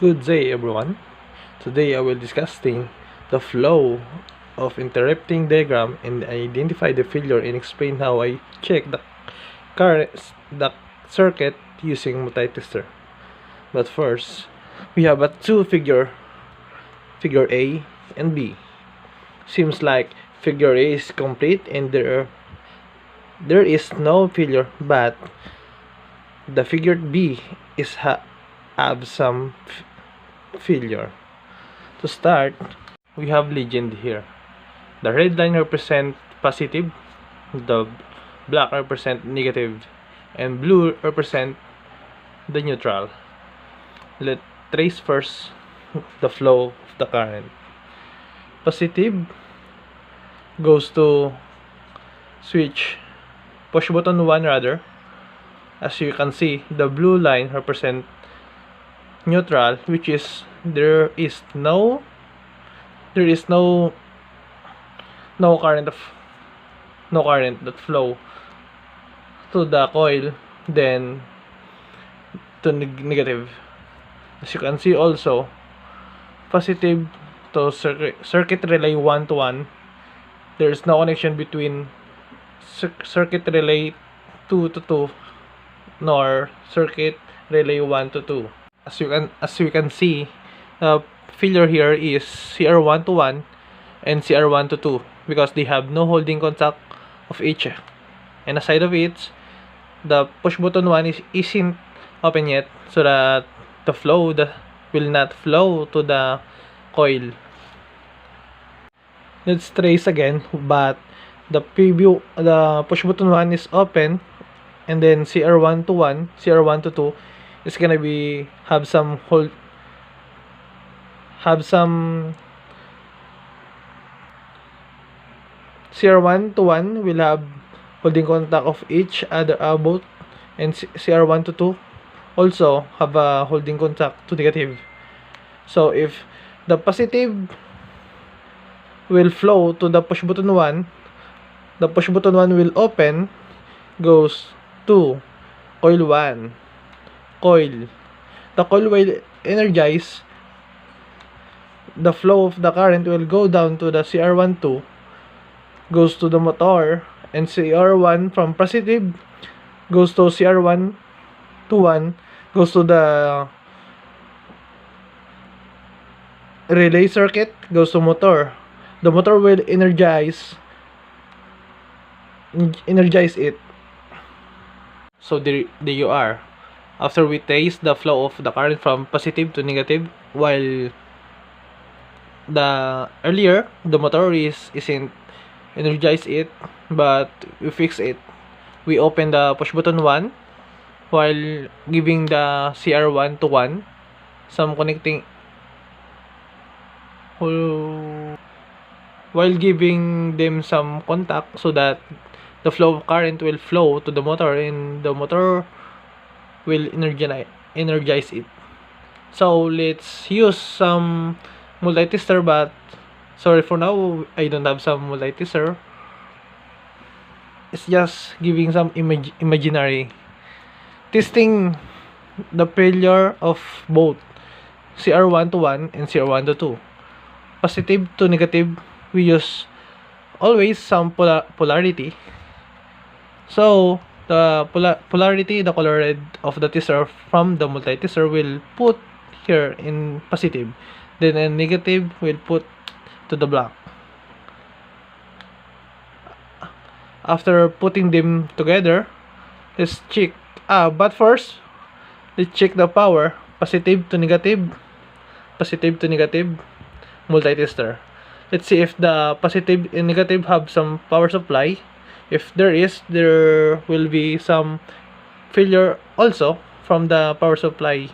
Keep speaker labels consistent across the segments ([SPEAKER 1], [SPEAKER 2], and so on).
[SPEAKER 1] Good day everyone. Today I will discussing the flow of interrupting diagram and identify the failure and explain how I check the circuit using multitester. But first, we have a figure A and B. Seems like figure A is complete and there is no failure, but the figure B is have some failure. To start, we have legend here. The red line represent positive, the black represent negative, and blue represent the neutral. Let's trace first the flow of the current. Positive goes to switch push button 1 rather. As you can see, the blue line represent neutral, which is there is no current that flow to the coil, then to negative. As you can see also, positive to circuit relay 1 to 1, there is no connection between circuit relay 2 to 2 nor circuit relay 1 to 2. As you can see, the failure here is CR1 to 1 and CR1 to 2 because they have no holding contact of each. And aside of it, the push button 1 isn't open yet, so that the flow will not flow to the coil. Let's trace again, but the push button 1 is open, and then CR1 to 1, CR1 to 2 is gonna be have some CR1 to 1 will have holding contact of each other both, and CR1 to 2 also have a holding contact to negative. So if the positive will flow to the push button 1, the push button 1 will open, goes to coil 1. The coil will energize, the flow of the current will go down to the CR12, goes to the motor, and CR1 from positive goes to CR1 to 1, goes to the relay circuit, goes to motor. The motor will energize it. So there you are. After we trace the flow of the current from positive to negative, while earlier the motor isn't energize it, but we fix it. We open the push button 1 while giving the CR1 to 1 some connecting, while giving them some contact so that the flow of current will flow to the motor and the motor will energize it. So let's use some multitester, but sorry for now I don't have some multitester. It's just giving some imaginary testing the failure of both CR1 to 1 and CR1 to 2. Positive to negative, we use always some polarity. So the polarity, the color red of the tester from the multitester will put here in positive, then a negative will put to the black. After putting them together, let's check. But first, let's check the power. Positive to negative multitester. Let's see if the positive and negative have some power supply. If there is, there will be some failure also from the power supply.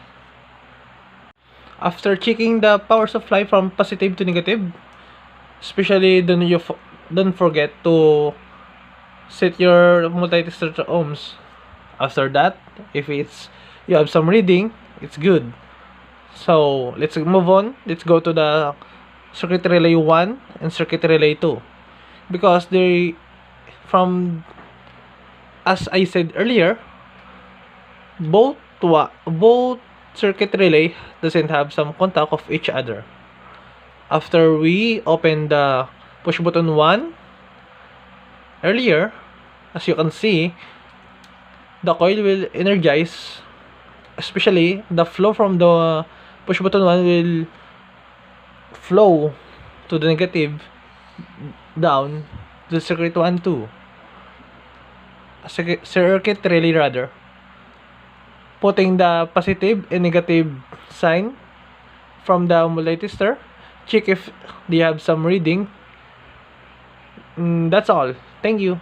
[SPEAKER 1] After checking the power supply from positive to negative, especially don't forget to set your multitester to ohms. After that, if you have some reading, it's good. So let's move on. Let's go to the circuit relay 1 and circuit relay 2, because as I said earlier, both circuit relay doesn't have some contact of each other. After we open the push button 1 earlier, as you can see, the coil will energize, especially the flow from the push button 1 will flow to the negative down to circuit 1 2. Circuit relay rather, putting the positive and negative sign from the multi-tester. Check if they have some reading. That's all. Thank you.